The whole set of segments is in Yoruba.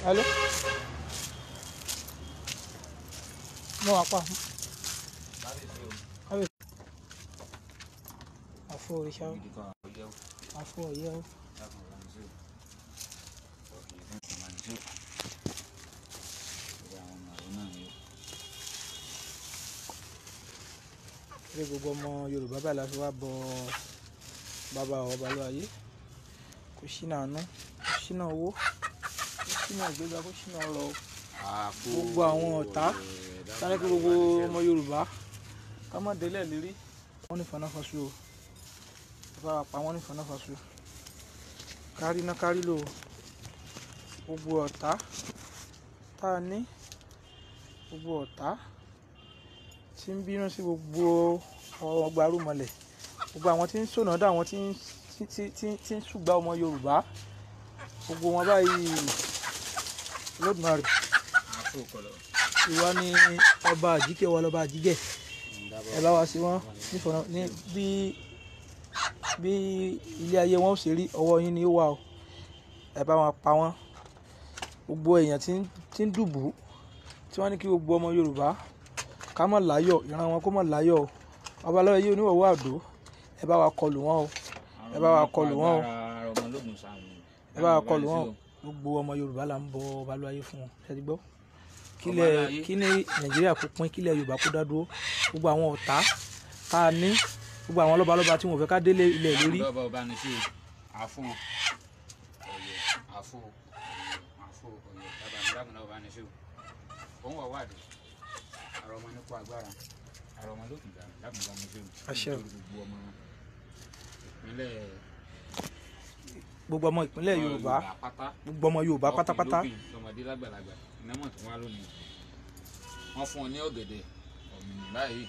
Allô? Non, apa? Allez. Afo Richard. Afo yo. Gbogbo ọmọ Yorùbá báyìí la fi wá bọ bàbá ọba lóayé. Kò ṣínà àánú, kò ṣínà owó, kò ṣínà ìgbéga, kò ṣínà ọrọ̀. Gbogbo àwọn ọ̀tá sáré pé gbogbo ọmọ Yorùbá ká má délẹ̀ lérí. Wọ́n ní fanáfasu o, bá pa wọ́n ní fanáfasu. Kárí ná kárí lò gbogbo ọ̀tá tá a ní, gbogbo ọ̀tá tí ń bínú sí gbogbo ọgbà arúmọlẹ̀, gbogbo àwọn tí ń ṣọ̀nà dá àwọn tí ń ṣùgbà ọmọ Yorùbá, gbogbo wọn báyìí Olódùmarè. Ìwọ ni ọba àjíkẹ́, wa lọ́ba àjíkẹ́. Ẹ bá wa sí wọn ní bí ilé ayé wọn ó ṣe rí, ọwọ́ yín ni ó wà o. Ẹ bá wọn pa wọ́n. Gbogbo èèyàn tí ń dùbú tí wọ́n ní kí gbogbo ọmọ Yorùbá ká mọ̀ láyọ̀, ìran wọn kó mọ̀ láyọ̀ o. Ọba lọ́yẹ oníwọ̀wọ́ àdó, ẹ bá wa kọlù wọn o. Ẹ bá wa kọlù wọn o. Ẹ bá wa kọlù wọn o. Gbogbo ọmọ Yorùbá là ń bọ ọba lọ́yẹ fún wọn. Ṣé ti gbọ́? Kí ni Nàìjíríà kó pín, kílẹ̀ Yorùbá kó dá dúró. Gbogbo àwọn ọ̀tá tá a ní, gbogbo àwọn lọ́balọ́ba tí wọ́n fẹ́ ká délé ilẹ̀ lórí. Gbogbo ọmọ ìpínlẹ̀ Yorùbá, gbogbo ọmọ Yorùbá pátápátá. Wọ́n fún ọ ní ọ̀gẹ̀dẹ̀ ọ̀mìnì báyìí,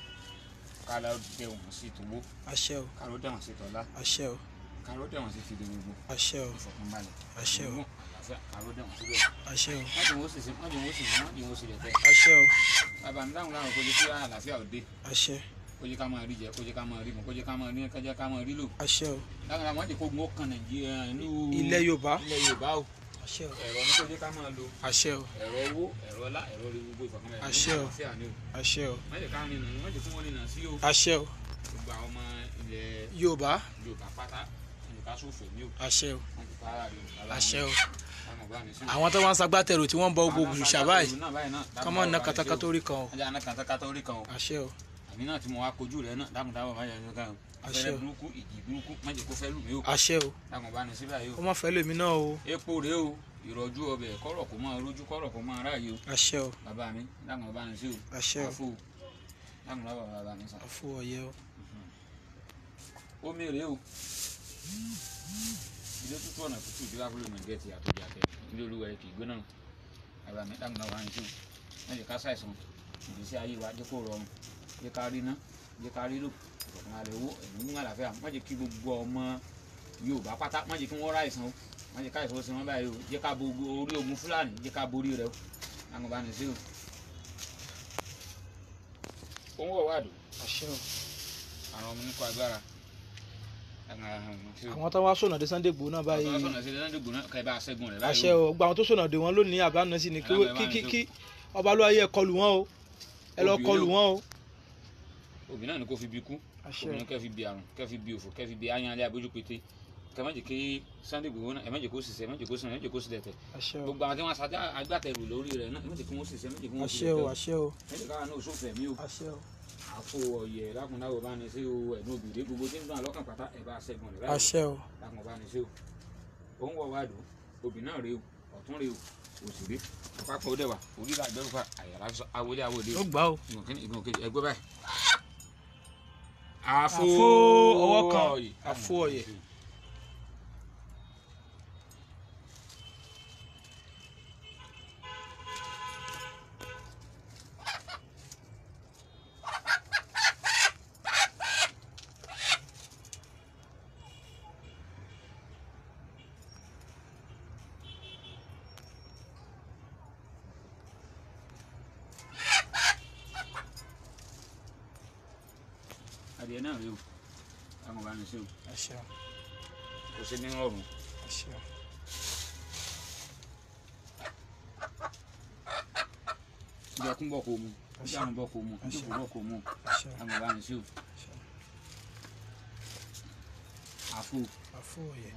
ká lọ dẹ wọ́n sí tòwó. Àṣẹ o. Ká ló dẹ wọ́n sí tọ́lá. Àṣẹ o. Ká ló dẹ wọ́n sí tìdí gbogbo. Àṣẹ o. Ìfọ̀kànbalẹ̀. Àṣẹ o. Ká ló dẹ wọ́n síbẹ̀. Àṣẹ o. Wọ́n ti wọ́n sì lẹ̀tẹ̀. Àṣẹ o. Bàbá mi dáhùn láwọn kó jẹ́ kí àlàáfíà òde. Àṣẹ. Kó jẹ́ ká máa rí jẹ, kó jẹ́ ká máa rí mu, kó jẹ́ ká máa rí ká jẹ́ ká máa rí lò. Àṣẹ o. Dáhùn láwọn jẹ́ kó gun ó kan Nàìjíríà ní ilẹ̀ Yorùbá. Ilẹ̀ Yorùbá o. Àṣẹ o. Ẹ̀rọ ní kó jẹ́ ká máa lo. Àṣẹ o. Ẹ̀rọ owó, ẹ̀rọ ọlá, ẹ̀rọ orí gbogbo ìfọ̀kànbalẹ̀. Àṣẹ o. Àṣẹ o. Má jẹ́ ká rìn nà, má jẹ́ kí wọ́n rìn nà sí o. Àṣẹ o. Gbogbo àwọn ọmọ ilẹ̀ Yorùbá pátá nǹkan sófò ní o. Àṣẹ o. Àṣẹ o. Àwọn tó wá ń ṣagbátẹrù tí wọ́n ń bọ gbogbo òrìṣà báyìí kọ́mọ ná katakata orí kan o. Àṣẹ o. Àmì náà tí mo wá kojú rẹ náà dákun dábọ̀ má jẹ́ ká o. Àṣẹ o. Afẹ́rẹ́ burúkú, ìjì burúkú, má jẹ́ kó fẹ́ lù mí o. Àṣẹ o. Dákun bá ní síbẹ̀ yìí o. Ó má fẹ́ lèmi náà o. Epo rèé o, ìrọ̀jú ọbẹ̀ kọ́rọ̀ kó máa rójú, kọ́rọ̀ kó máa ráàyè o. Àṣẹ o. Bàbá mi dákun bá ní sí o. Àṣẹ o. Àfo dákun lábọ̀ bàbá mi sàn. Àfo ọ̀yẹ́ o. Omi rèé o. Ilé tútù ọ̀nà tútù ìdíwá fúlò mi gẹ̀ẹ́tì àtòjà tẹ̀. Ilé olúwa ẹ̀ kì í gbóná. Bàbá mi dákun lábọ̀ bá ní sí o. Má jẹ́ ká ṣàìsàn ìgbésí ayé wa jẹ́ kó rọrùn, jẹ́ ká rí ná, jẹ́ ká rí lò, ìfọ̀kànbalẹ̀ owó, ẹ̀mí ń àlàáfíà. Má jẹ́ kí gbogbo ọmọ Yorùbá pátá, má jẹ́ kí wọ́n ráìsàn o. Má jẹ́ ká ìṣòro sí wọn báyìí o. Jẹ́ ká borí ogun Fúlàní, jẹ́ ká borí rẹ o. Dákun bá ní sí o. Ó ń wọ̀ wádùn. Àṣẹ o. Àwọn ọmọ nípa agbára. Àwọn tó wá sọ̀nà dé Sunday Igboho náà báyìí. Àwọn tó sọ̀nà dé Sunday Igboho náà ká ẹ bá ṣẹ́gun rẹ̀ báyìí. Àṣẹ o. Gbogbo àwọn tó sọ̀nà dé wọn lónìí àbáná sí ni kí ọba lóayé ẹ kọlù wọn o. Ẹ lọ kọlù wọn o. Òbí náà ni kò fi bí kú. Òbí náà kẹ́ fi bí àrùn, kẹ́ fi bí òfò, kẹ́ fi bí áyán alẹ́ abójú pété. Kẹ́ má jẹ́ kí Sunday Igboho náà, ẹ má jẹ́ kó ṣiṣẹ́, ẹ má jẹ́ kó sùn, ẹ má jẹ́ kó sílẹ̀ tẹ̀. Àṣẹ o. Gbogbo àwọn tí wọ́n ṣáájú agbátẹrù lórí rẹ̀ náà, ẹ má jẹ́ kí wọ́n ṣiṣẹ́, ẹ má jẹ́ kí wọ́n Àṣẹ o. Àṣẹ o. Ẹ jẹ́ káwọn náà sófẹ̀ mí o. Àṣẹ o. Àfo ọ̀yẹ̀ lákùn dáwọ̀ bá ní sí o, ẹ̀dùn òbílẹ̀ gbogbo tí ń dún àlọ́kàn pátá ẹ̀ bá ṣẹ́gun rẹ̀ báyìí. Àṣẹ o. Lákùn bá ní sí o. Ó ń wọ̀ wádùn, obì náà rèé o, ọ̀tún rèé o, òsì rèé. Àpapọ̀ ó dẹ̀ wà, orílẹ̀ àgbẹ̀rúfà, àyàrá awolé awolé o. Ó gbà o. Ìgbọ̀n kejì ẹgbẹ́ báyìí. Àfo ọwọ́ kan, àfo ọ̀yẹ̀. Adìẹ náà rèé o. Táwọn bá ní sí o. Àṣẹ o. Kò sí ní ọrùn. Àṣẹ o. ìjọ kún bọ̀ kó mu ìjọ àrùn bọ̀ kó mu ìjọ kún bọ̀ kó mu àwọn ọba ní sí o àfo yẹ.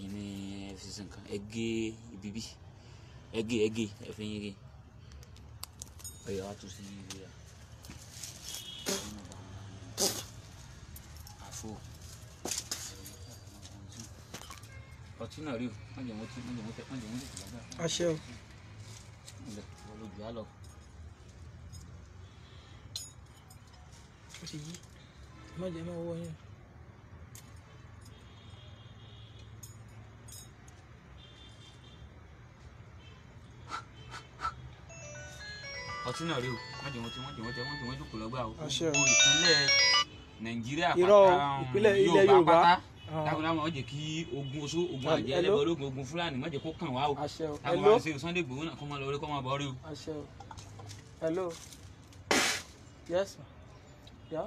ini season kan ege bibi ege efenye ayo atu si ya afu otina ri manje mo àṣẹ o lo ju alo ó ti yí má jẹ́ máa wọ́ yẹn. ọtí náà rí o wọ́n jókòó lọ́gbà o àṣẹ o ìpínlẹ̀ Nàìjíríà ìpínlẹ̀ ilẹ̀ Yorùbá dákúndá wọn jẹ́ kí ogun oṣù ogun àjẹ́ ẹlẹ́bọ̀ ológun ogun Fúlàní má jẹ́ kó kàn wá o àṣẹ o táwọn máa ṣe Sunday Igboho náà kọ́ máa lọ rí kọ́ máa bọ̀ rí o. àṣẹ o hello yes ma ya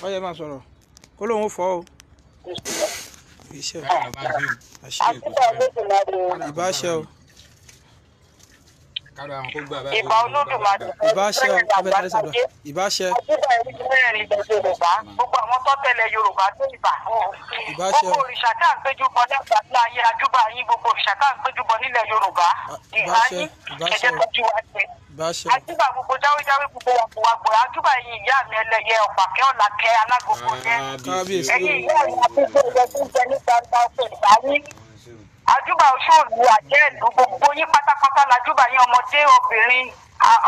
wọ́n yẹ máa sọ̀rọ̀ kó lóun fọ́ o iṣẹ́ o àṣẹ ìbáṣẹ o. Ìbà Olódùmarè ìbáṣẹ ìbáṣẹ gbogbo àwọn tó tẹ̀lé Yorùbá tó ìbà ìbáṣẹ gbogbo òrìṣà tá à ń péjú bọ nígbà tí ayé ajúbà yín gbogbo òrìṣà tá à ń péjú bọ nílẹ̀ Yorùbá ìhà yín ẹ̀jẹ̀ tó jí wá ṣe ìbáṣẹ ajúbà gbogbo jáwéjáwé gbogbo wàgbò ajúbà yín ìyá mi ẹlẹ́yẹ ọ̀pàkẹ́ ọ̀làkẹ́ alágbogbo yẹn kábíyèsí ẹ̀yin ìyá mi àtúntò ẹ̀jẹ̀ tó ń jẹ ní gbangba ọ̀pẹ̀ ìbáyín ajúbà oṣooṣù àjẹ́ ìlú gbogbo yín pátápátá lajúbà yín ọmọdé obìnrin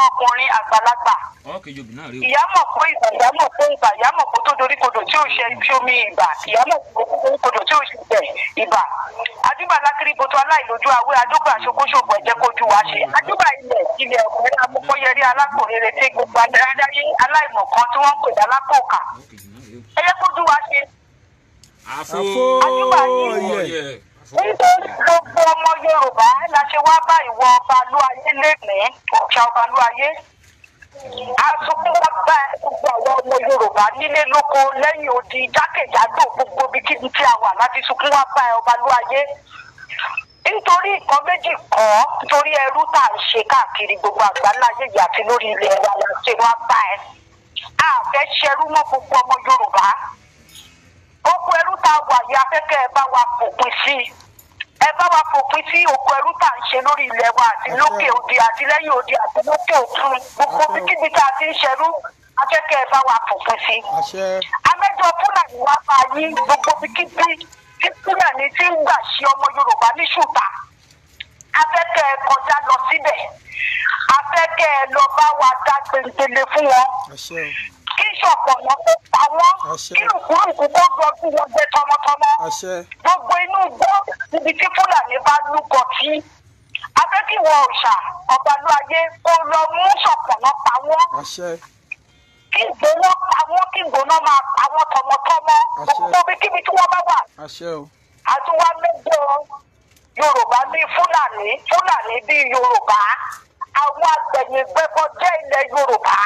ọkùnrin àgbàlagbà ìyá mọ̀ pé ìyá mọ̀ pé tó dorí kodò tí ò ṣe fi omi ìbà ìyá mọ̀ pé tó dorí kodò tí ò ṣe bẹ̀ ìbà ajúbà lákìrí bótó aláìlójú àwé ajúbà ṣokóṣogbo ẹ̀jẹ̀ kojú wa ṣe ajúbà ilẹ̀ ọ̀gbẹ́rẹ́ amúkọ́yẹrí alákòrèrè tí gbogbo adáyé aláìmọ̀kan tí wọ́n ń pè lálápòkà ẹ̀jẹ̀ kojú wa ṣe ajúbà yìí nítorí gbogbo ọmọ Yorùbá la ṣe wá bá ìwọ Ọbalúayé lẹ́gbẹ̀ẹ́ ọ̀ṣà Ọbalúayé àsopọ̀ wá bá gbogbo àwọn ọmọ Yorùbá nílé lóko lẹ́yìn odi jákèjádò gbogbo ibikíbi tí a wà láti sunkún wá bá Ọbalúayé nítorí nǹkan méjì kọ́ nítorí ẹrú tá à ń ṣe káàkiri gbogbo àgbáláyé yìí àti lórí ilẹ̀ wa la ṣe wá bá ẹ a fẹ́ ṣerú mọ́ gbogbo ọmọ Yorùbá oko ẹrú tá a wà yìí afẹ́kẹ́ ẹ bá wa fòpin sí ẹ bá wa fòpin sí oko ẹrú tá à ń ṣe lórí ilẹ̀ wa àti lókè òde àti lẹ́yìn òde àti lókè òkun gbogbo bíkíbi tá a ti ń ṣerú afẹ́kẹ́ ẹ bá wa fòpin sí. amẹ́jọ Fúlàní wá bá yín gbogbo bíkíbi tí Fúlàní ti ń gbà ṣe ọmọ Yorùbá ní ṣùtà afẹ́kẹ́ ẹ kọjá lọ síbẹ̀ afẹ́kẹ́ ẹ lọ bá wa dá gbèǹdéle fún wọn kí ṣọ̀pọ̀nà kó pa wọ́n kí lùkúlùkù kó gbọ́dún wọn jẹ tọmọtọmọ gbogbo inú gbọ́ níbi tí Fúlàní bá lúgọ tí afẹ́kíwọ̀ òòṣà Ọbalúayé kó lọ mú ṣọ̀pọ̀nà pa wọ́n kí gbóná pa wọ́n kí gbóná máa pa wọ́n tọmọtọmọ gbogbo ibikíbi tí wọ́n bá wà àtúwá mẹ́jọ Yorùbá bíi Fúlàní bíi Yorùbá àwọn agbẹ̀yìngbẹ́bọ jẹ́ ilẹ̀ Yorùbá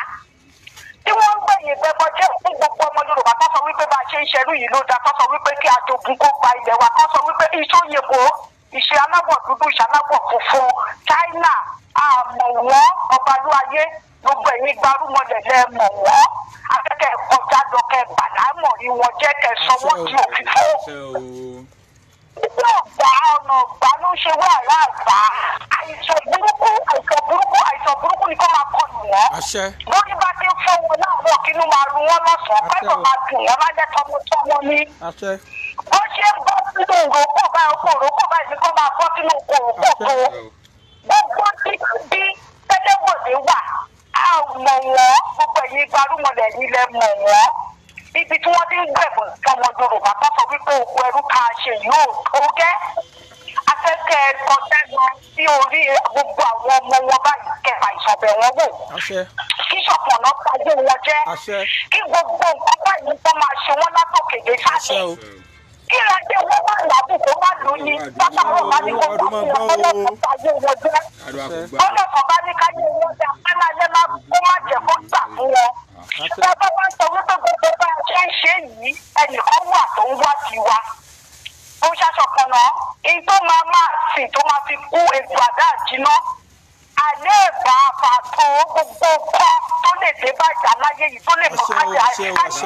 tí wọ́n ń gbẹ̀yìn gbẹ́bọ jẹ́ fún gbogbo ọmọ Yorùbá tó sọ wípé bá a ṣe ń ṣerú yìí ló dáa tó sọ wípé kí ajogun kó gba ilẹ̀ wa tó sọ wípé ìṣòyìnbó ìṣe aláwọ̀ dúdú ìṣe aláwọ̀ funfun China àmọ̀ wọ́n Ọbalúayé gbogbo ẹ̀yin gbarúmọlẹ̀ lẹ́ mọ̀ wọ́n akẹ́kẹ́ kọjá lọ kẹ́ gbàlámọ̀ rí wọn jẹ́ kẹ́ sọ wọ́n di òfìfo. Ìgbà ọ̀nà ọ̀gbà ló ṣe wá àràgbà àìsàn burúkú ni kò máa kọlù wọ́n. Lórí bá ti ń fọ́ wọn láàárọ̀ kínú máa ru wọn lọ́sàn-án pẹ́lú máa dùn wọ́n máa jẹ́ tọmọtọmọ ní. Wọ́n ṣe ń bọ́ sínú òrókò báyìí ní kó máa bọ́ sínú òrókò tó. Gbogbo bí tẹ́lẹ̀wọ̀dé wà á mọ̀ wọ́n gbogbo ẹ̀yin gbarúmọlẹ̀ yìí lẹ mọ̀ wọ́n. ibi tí wọ́n ti ń gbẹ̀bùn ọmọ Yorùbá tó sọ wípé oko ẹrú ká ṣe yóò tó gẹ́ afẹ́kẹ́ kọjá lọ sí orí gbogbo àwọn ọmọ wọn báyìí kẹfà ìṣọ̀bẹ̀ wọn wò kí ṣọ̀pọ̀nà pàdé wọn jẹ́ kí gbogbo nǹkan báyìí tó máa ṣe wọ́n látòkèdè sálẹ̀ kí ìrìnàjò wọn wà lábùkù má lóyún bàbá wọn bá ní gbogbo ọlọ́pàá pàdé wọn jẹ́ ọlọ́pàá bá ní káyé wọn jẹ́ àpẹẹrẹ má kó má jẹ́ kó gbà fún wọn. Bàbá bá sọ wípé gbogbo bá a ṣe ń ṣe yìí ẹnìkan wà tó ń wá tiwa. Ó ṣàṣọkan náà, èyí tó máa sìn tó máa fi kú ètò àdá àjínà. Àlẹ́ ìbá àpàtó gbogbo ọkọ tó lè dé bàjá láyé yìí tó lè mọ káyà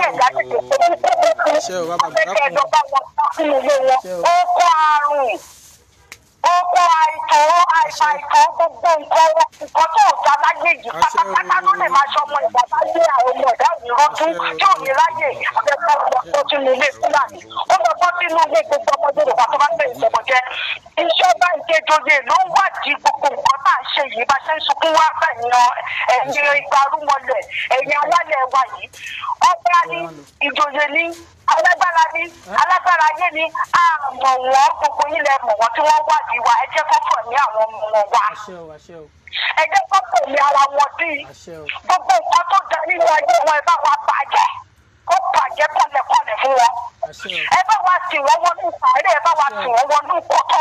ẹ̀dá tètè tó ń kó gbogbo. Afẹ́kẹ́ ìjọba wọn sínú ilé wọn. Ó kó àrùn. Oko àìsàn gbogbo nǹkan tó dá láyé yìí pátápátá ló lè máa ṣọmọ ìgbà láyé àwọn ọmọ ẹ̀dá ìrọ́jú tí ò ní láyè akẹ́kọ̀ọ́ ọ̀pọ̀ sínú ilé Fúlàní. Ó lọ bọ́ sínú ilé gbogbo ọmọ Yorùbá tó bá fẹ́ ìṣẹ̀mọ̀ jẹ́. Ìṣọba ìkejòyè ló ń wádìí gbogbo nǹkan tá à ń ṣe yìí bá ṣe ń sunkún wá fẹ̀yàn ẹ̀yìn ìgbàrúmọlẹ̀ ẹ̀yìn alálẹ̀ wa yìí. Ọba ni ìjòyè ni alágbára ni alágbára ayé ni àmọ́ wọn gbogbo yín lẹ mọ̀ wọ́n tí wọ́n wádìí wa ẹ jẹ́ kó fọ̀ ní àwọn ọmọ wọn wa ẹ jẹ́ kó fọ̀ ní ara wọn sí gbogbo nǹkan tó da nínú ayé wọn ẹ bá wa bàjẹ́ kó bàjẹ́ kọ̀lẹ̀kọ̀lẹ̀ fún wọn ẹ bá wa tì wọ́n wọnú sàárè ẹ bá wa tì wọ́n wọnú kòtò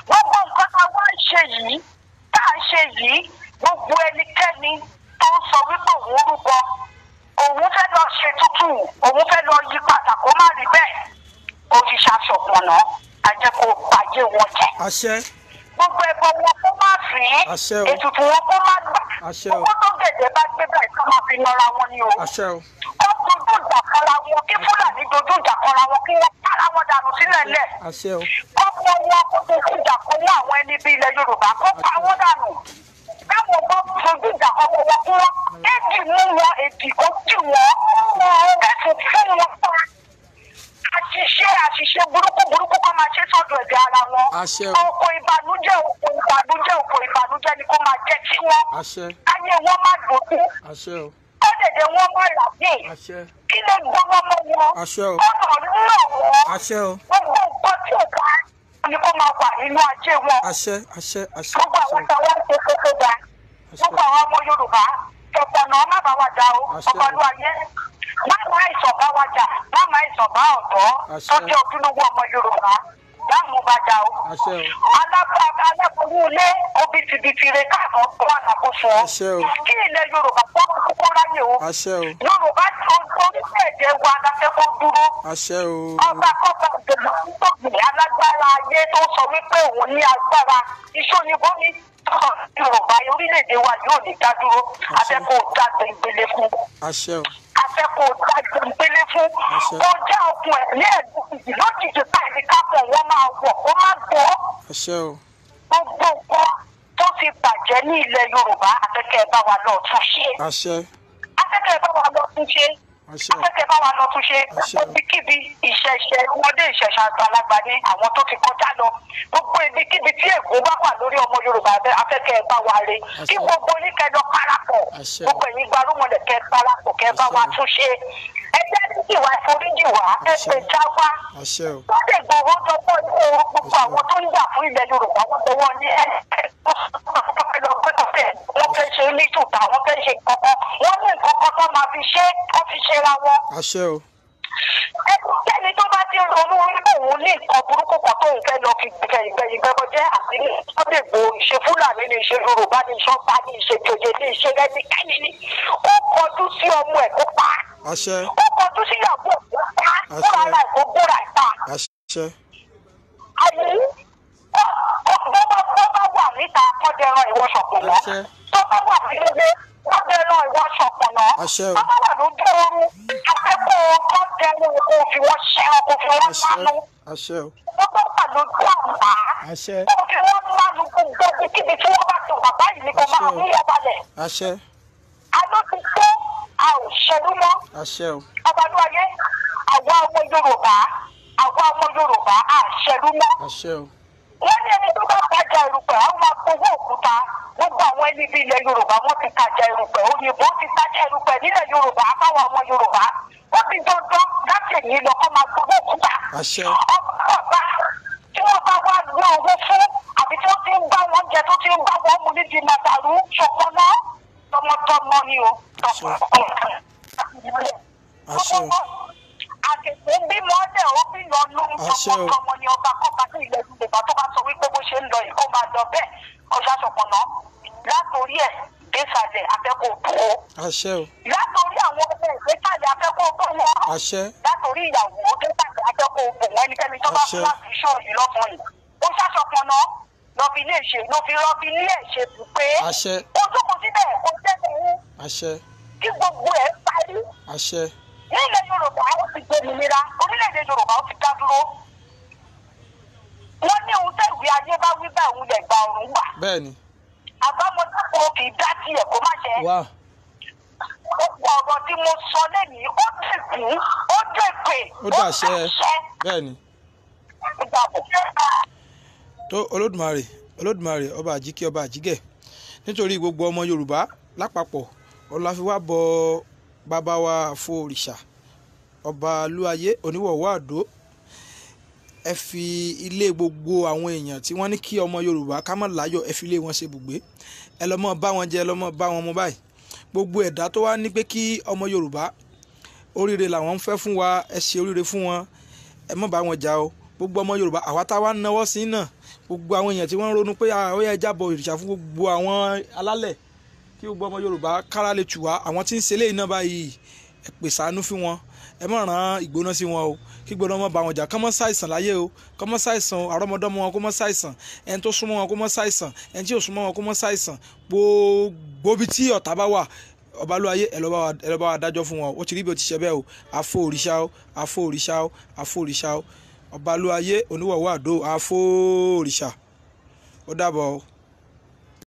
gbogbo nǹkan tá a wá ń ṣe yìí tá a ń ṣe yìí gbogbo ẹnikẹ́ni tó ń sọ wípé òun rúbọ òun fẹ́ lọ ṣe tútù òun fẹ́ lọ yí padà kó má rí bẹ́ẹ̀ òṣìṣẹ́ aṣọ̀pọ̀nà àjẹkù bàjẹ́ wọn jẹ́. Gbogbo ẹ̀bọ wọn kó má fi ètùtù wọn kó má gbà owó tó gẹ̀dẹ̀ bá gbé báyìí ká máa fi nọra wọn ni o. Ó dojú ìjà kọra wọn kí Fúlàní dojú ìjà kọra wọn kí wọ́n para wọn dànù sílẹ̀ lẹ̀. Ọmọ wọn kó dojú ìjà kọ ní àwọn ẹni bí ilẹ̀ Yorùbá kó pa wọn dànù. Káwọn bọ́ dojú ìjà kọ wọn kí wọ́n èdè mú wọn èdè kó tì wọ́n ẹ̀sùn fún wọn pa. Àṣìṣe burúkú kọ́ máa ṣe sọ́dọ̀ ẹ̀dẹ̀ ara wọn. Oko ìbànújẹ́ ni kó máa jẹ́ tí wọ́n. Ayé wọn má dòdò. Kọ́dẹ̀dẹ̀ wọn má làbí. Kí lè gbọ́mọ́ mọ́ wọn. Ọ̀nà nínú wọn. Gbogbo nǹkan tí ò bá ni kó máa wà nínú ajé wọn. Gbogbo àwọn táwọn ń ṣe kókó dá. Gbogbo àwọn ọmọ Yorùbá ọ̀pọ̀nà má bá wa jà o. Ọ̀pọ̀lú ayé. Máma àìsàn bá wa jà, máma àìsàn bá ọ̀dọ́ tó jẹ́ ojúlówó ọmọ Yorùbá, láàmú bá jà o. Aláboyún ilé obìtìbìtì rẹ̀ káàbọ̀ tó wà lákòóso. Kí ilẹ̀ Yorùbá tó wà kókó ráyè o. Yorùbá tó orílẹ̀-èdè wa dáfẹ́ kó dúró. Ọba kọ́ba ìdènà nítorí alágbára ayé tó sọ wípé òun ní agbára ìṣòyìnbó ní Yorùbá orílẹ̀-èdè wa yóò ní dá dúró. Afẹ́kọ̀ọ́ dàgbé ìpele fún. Afẹ́kọ̀ọ́ dàgbé ìpele fún. Ó já okun ẹ̀ ní ẹ̀dùnkùnjì lójijì báyìí kápọ̀ wọn máa wọ̀ ó máa gbọ́. Gbogbo nǹkan tó ti bàjẹ́ ní ilẹ̀ Yorùbá afẹ́kẹ́ bá wa lọ tún ṣe. Afẹ́kẹ́ bá wa lọ tún ṣe. Afẹ́kẹ́ bá wa lọ tún ṣe. Ibikíbi ìṣẹ̀ṣẹ̀ ọmọdé ìṣẹ̀ṣẹ̀ àgbàlagbà ní àwọn tó ti kọjá lọ. Gbogbo ibikíbi tí ègún bá wà lórí ọmọ Yorùbá afẹ́kẹ́ bá wa re. Kí gbogbo oníkẹ́ lọ parapọ̀. Gbogbo ẹ̀yin gbarúmọlẹ̀ kẹ́ parapọ̀ kẹ́ bá wa tún ṣe. Ẹgbẹ́ dídì wá ìforíjì wá ẹgbẹ́ já wá. Wọ́n lè gbòòrò dọ́pọ̀ ní gbogbo àwọn tó ń jà fún ilẹ̀ Yorùbá wọ́n tọwọ́ ní wọ́n fẹ́ ṣe ní ṣùtà wọ́n fẹ́ ṣe kankan wọ́n ní nǹkan tó máa fi ṣe wọ́n fi ṣe ra wọn. Ẹnikẹ́ni tó bá ti ronú wípé òun ní nǹkan burúkú kan tó ń fẹ́ lọ fi gbẹ̀yìn gbẹ́gbẹ́ jẹ́ àbílẹ̀ tó lè bo ìṣe Fúlàní ní ìṣe Yorùbá ní ìṣe ọba ní ìṣe jòjè ní ìṣe ẹnikẹ́ni ní ó kọjú sí ọmọ ẹ̀ kó pa ó kọjú sí ìyàwó ẹ̀ kó pa fúnra rẹ̀ kó gbóra ẹ̀ pa. Àyè bó bá wà níta kọ́dẹ̀rán ìwọ ṣọ̀pọ̀nà tó bá wà nílé kọ́dẹ̀rán ìwọ ṣọ̀pọ̀nà tó bá wà lójú oorun akẹ́kọ̀ọ́ kọ́dẹ̀rán kò fi wọ́n ṣẹ́ran kò fi wọ́n mánú tó bá wà lójú àgbà kò fi wọ́n mánú kò gbẹ́bí kíbi tí wọ́n bá tó bàbá yìí ni kò máa mú wọn balẹ̀. Àlọ́ ti tó a ò ṣẹlú mọ́ ọbalúwayé àwa ọmọ Yorùbá a ṣẹlú mọ́. Wọ́n ní ẹni tó bá tajà erùpẹ̀ àwọn máa gbowó òkúta gbogbo àwọn ẹni bí ilẹ̀ Yorùbá wọ́n ti tajà erùpẹ̀ òyìnbó ti tajà erùpẹ̀ nílẹ̀ Yorùbá fáwọn ọmọ Yorùbá ó ti dandan láti èyí lọ kó máa gbọ́ òkúta. àṣẹ ọba tí wọ́n bá wá gbé owó fún àbí tí wọ́n ti ń bá wọn jẹ tó ti ń bá wọn mu nídìí màdàrú ṣọpọnà tọmọtọmọ ni o. àṣẹ àtẹ̀tẹ̀ bímọ ọdẹ ó bí lọ́nu tọmọtọmọ ni ọba kọ́ba ní ilẹ̀ Yorùbá tó bá sọ wípé bó ṣe ń lọ yìí kó máa lọ bẹ́ẹ̀ ọjà ṣọpọnà látòrí ẹ̀ désàlẹ̀ afẹ́kọ̀ọ́ bò ó. àṣẹ o. látòrí àwọn ọmọ ìgbésàlẹ̀ afẹ́kọ̀ọ́ bò wọ́n. àṣẹ. látòrí ìyàwó désàlẹ̀ afẹ́kọ̀ọ́ bò wọ́n ẹnikẹ́ni tó bá fún láti iṣẹ́ òyìn lọ́kùnrin ó ṣàṣọpọnà lọ́fi ilé ìṣe lọ́fi ilé ìṣe bù pé àṣẹ. ó jókòó síbẹ̀ kó tẹ́lẹ̀ ń. àṣẹ. kí gbogbo ẹ̀ parí. àṣẹ. ní ilẹ̀ Yorùbá ó ti gbòmìnira orílẹ̀-èdè Yorùbá ó ti dá dúró. wọ́n ní ohun tẹ̀wé ayé bá wí bá òun lẹ̀ gba ọ̀run gbà. bẹ́ẹ̀ni. àbámọ́tò kò kì í dá tiẹ̀ kó má ṣe. wá. ọ̀rọ̀ tí mo sọ lẹ́yìn ó dìkú ó dèpè ó dàṣẹ. bẹ́ẹ̀ni. ó dàbọ̀. tó Olódùmarè ọba àjíkẹ́ ọba àjígẹ̀ nítorí gbogbo ọmọ Yorùbá lápapọ̀ ọlá fi wá bọ bàbá wa Àfo Òrìṣà ọba Lúayé Oníwọ̀wọ́ Àdó. ẹ fi ilé gbogbo àwọn èèyàn tí wọ́n ní kí ọmọ Yorùbá ká má láyọ̀ ẹ fi ilé wọn ṣe bùgbé. ẹ lọ mọ bá wọn jẹ ẹ lọ mọ bá wọn mu báyìí. gbogbo ẹ̀dá tó wá ní pé kí ọmọ Yorùbá oríire làwọn ń fẹ́ fún wa ẹ ṣe oríire fún wọn ẹ má bá wọn jà o. gbogbo ọmọ Yorùbá àwa tá wa náwó sí náà gbogbo àwọn èèyàn tí wọ́n ń ronú pé ó yẹ jábọ̀ òrìṣà fún gbogbo àwọn alálẹ̀ kí gbogbo ọmọ Yorùbá kára lè tù wá àwọn tí ń ṣe léyìn náà báyìí ẹ pè ṣàánú fún wọn ẹ má ràn ìgbóná sí wọn o kí gbóná mọ́ bá wọn jà kán mọ́ ṣàìsàn láyé o kán mọ́ ṣàìsàn àrọ́mọdọ́mọ wọn kó mọ́ ṣàìsàn ẹni tó súnmọ́ wọn kó mọ́ ṣàìsàn ẹni tí ò súnmọ́ wọn kó mọ́ ṣàìsàn gbogbo ibi tí ọ̀tá bá wà ọba Lúayé ẹ lọ bá wa dájọ́ fún wọn ó ti rí bí ó ti ṣe bẹ́ẹ̀ o Àfo Òrìṣà o Àfo Òrìṣà o Àfo Òrìṣà o ọba Lúayé Oníwọ̀wọ́ Àdó Àfo Òrìṣà ó dàbọ̀ o.